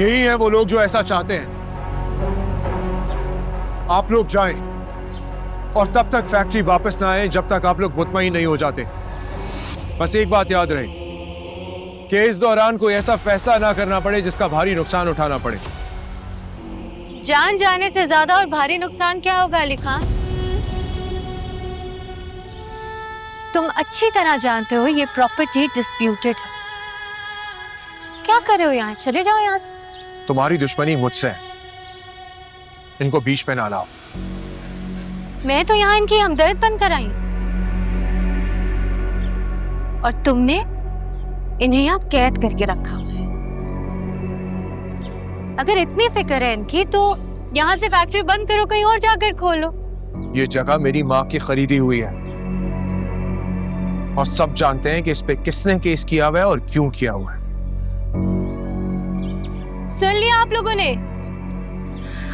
यही है वो लोग जो ऐसा चाहते हैं। आप लोग जाएं और तब तक फैक्ट्री वापस ना आए जब तक आप लोग मुतमईन नहीं हो जाते। बस एक बात याद रहे कि इस दौरान कोई ऐसा फैसला ना करना पड़े जिसका भारी नुकसान उठाना पड़े। जान जाने से ज्यादा और भारी नुकसान क्या होगा अली खान? तुम अच्छी तरह जानते हो ये प्रॉपर्टी डिस्प्यूटेड है। क्या कर रहे हो यहाँ? चले जाओ यहाँ से। तुम्हारी दुश्मनी मुझसे है, इनको बीच में ना लाओ। मैं तो यहाँ इनकी हमदर्द बनकर आई और तुमने इन्हें यहाँ कैद करके रखा हुआ है। अगर इतनी फिक्र है इनकी तो यहाँ से फैक्ट्री बंद करो, कहीं और जाकर खोलो। ये जगह मेरी माँ की खरीदी हुई है और सब जानते हैं कि इस पे किसने केस किया हुआ है और क्यों किया हुआ है। सुन लिया आप लोगों ने?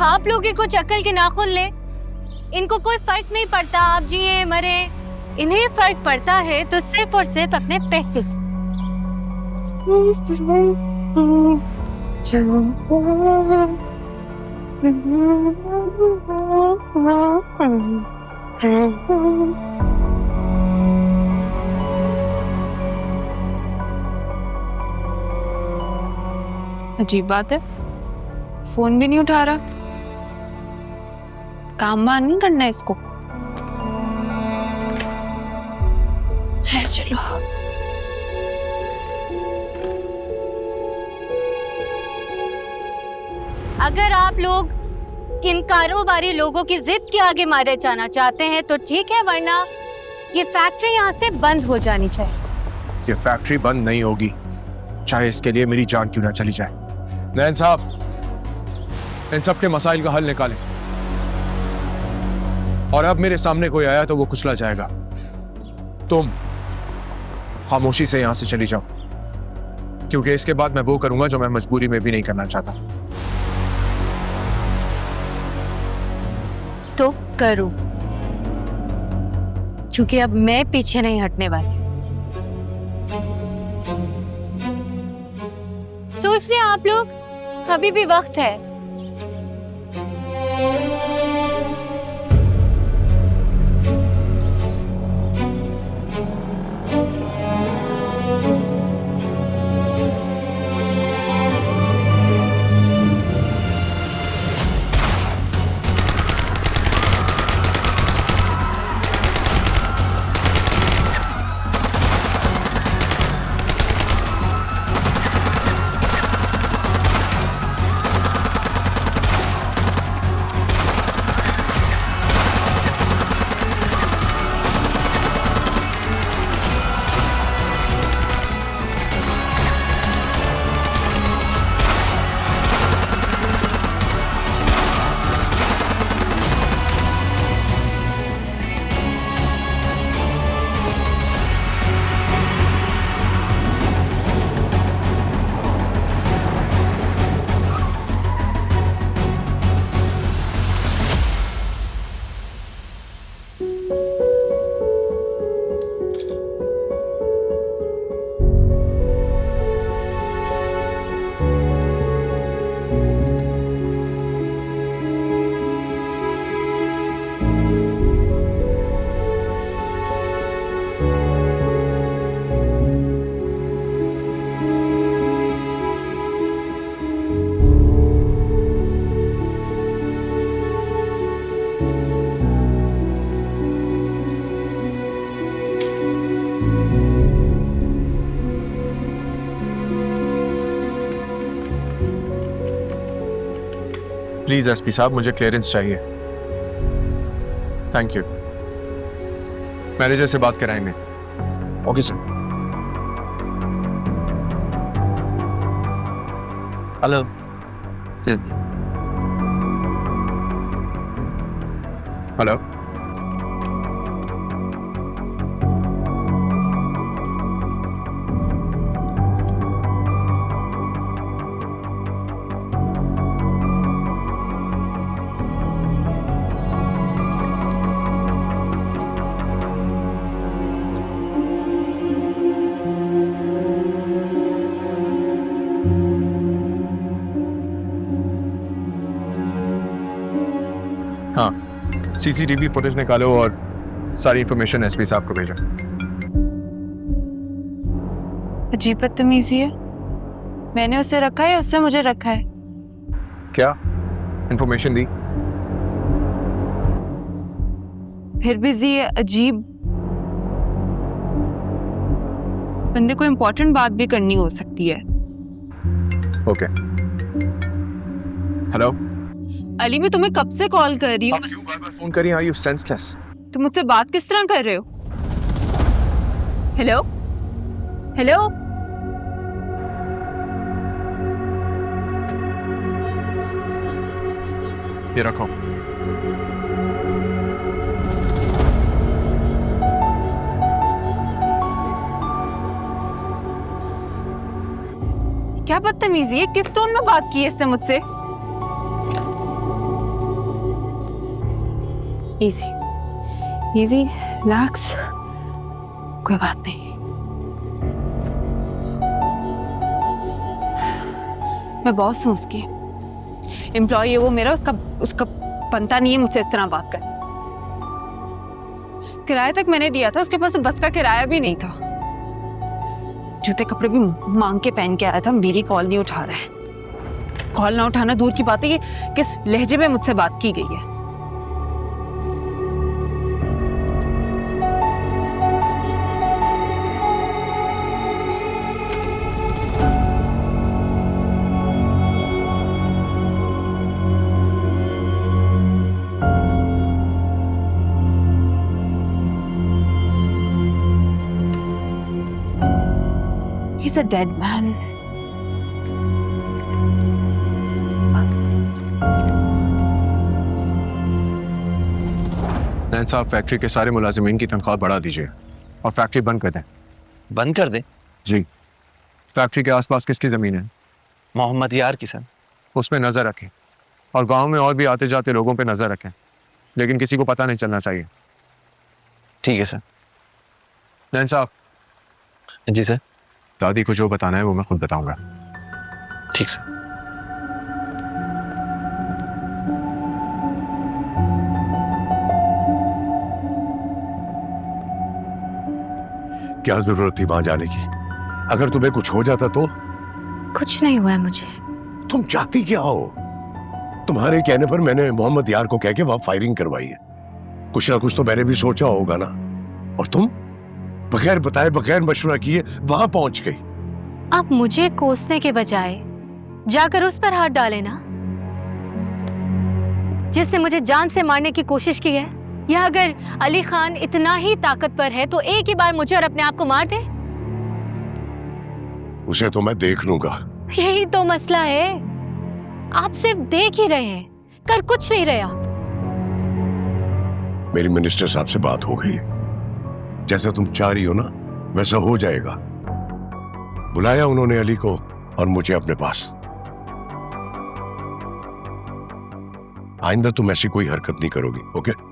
आप लोगों को अक्ल के नाखून ले। इनको कोई फर्क नहीं पड़ता आप जिए मरे, इन्हें फर्क पड़ता है तो सिर्फ और सिर्फ अपने पैसे से। अजीब बात है, फोन भी नहीं उठा रहा। काम वाम नहीं करना है इसको। है चलो। अगर आप लोग इन कारोबारी लोगों की जिद के आगे मारे जाना चाहते हैं तो ठीक है, वरना ये फैक्ट्री यहाँ से बंद हो जानी चाहिए। ये फैक्ट्री बंद नहीं होगी, चाहे इसके लिए मेरी जान क्यों ना चली जाए। नैन साहब, इन सब के मसाइल का हल निकालें और अब मेरे सामने कोई आया तो वो कुचला जाएगा। तुम खामोशी से यहां से चली जाओ, क्योंकि इसके बाद मैं वो करूंगा जो मैं मजबूरी में भी नहीं करना चाहता। तो करो, क्योंकि अब मैं पीछे नहीं हटने वाली। सोच रहे आप लोग अभी भी वक्त है। प्लीज एसपी साहब, मुझे क्लियरेंस चाहिए। Thank you. मैनेजर से बात कराएंगे। Okay sir. Hello. Hello. CCTV footage निकालो और सारी इंफॉर्मेशन एसपी साहब को भेजो। अजीब बदतमीजी है। मैंने उसे रखा है या उससे मुझे रखा है? क्या इंफॉर्मेशन दी? फिर भी जी अजीब। बंदे को इम्पोर्टेंट बात भी करनी हो सकती है। ओके। हेलो। अली, मैं तुम्हें कब से कॉल कर रही हूँ। क्यों बार-बार फोन कर रही हैं? Are you senseless? तुम मुझसे बात किस तरह कर रहे हो? Hello hello. ये रखो। क्या बदतमीजी है? किस टोन में बात की है इसने मुझसे? इजी इजी, रिलैक्स, कोई बात नहीं। मैं बॉस हूँ उसकी, एम्प्लॉय है वो मेरा। उसका बनता नहीं है मुझसे इस तरह बात कर। किराया तक मैंने दिया था, उसके पास तो बस का किराया भी नहीं था। जूते कपड़े भी मांग के पहन के आया था। मेरी कॉल नहीं उठा रहा है। कॉल ना उठाना दूर की बात है, ये किस लहजे में मुझसे बात की गई है। He's a dead man. नैन साहब, फैक्ट्री के सारे मुलाजिमीन की तनख्वाह बढ़ा दीजिए और फैक्ट्री बंद कर दें। बंद कर दे? जी। फैक्ट्री के आसपास किसकी ज़मीन है? मोहम्मद यार की सर। उस पर नज़र रखें और गांव में और भी आते जाते लोगों पे नज़र रखें, लेकिन किसी को पता नहीं चलना चाहिए। ठीक है सर। नैन साहब। जी सर। दादी को जो बताना है वो मैं खुद बताऊंगा। ठीक सर। क्या जरूरत थी वहां जाने की? अगर तुम्हें कुछ हो जाता तो? कुछ नहीं हुआ है मुझे। तुम चाहती क्या हो? तुम्हारे कहने पर मैंने मोहम्मद यार को कह के वहां फायरिंग करवाई है। कुछ ना कुछ तो मैंने भी सोचा होगा ना। और तुम बगैर बताए, बगैर मशवरा किए वहां पहुंच गई। आप मुझे कोसने के बजाय जाकर उस पर हाथ डाले ना, जिसने मुझे जान से मारने की कोशिश की है। या अगर अली खान इतना ही ताकतवर है तो एक ही बार मुझे और अपने आप को मार दे। उसे तो मैं देख लूंगा। यही तो मसला है, आप सिर्फ देख ही रहे हैं, कर कुछ नहीं रहे आप। मेरी मिनिस्टर साहब से बात हो गई। जैसा तुम चाह रही हो ना वैसा हो जाएगा। बुलाया उन्होंने अली को और मुझे अपने पास। आइंदा तुम ऐसी कोई हरकत नहीं करोगी, ओके?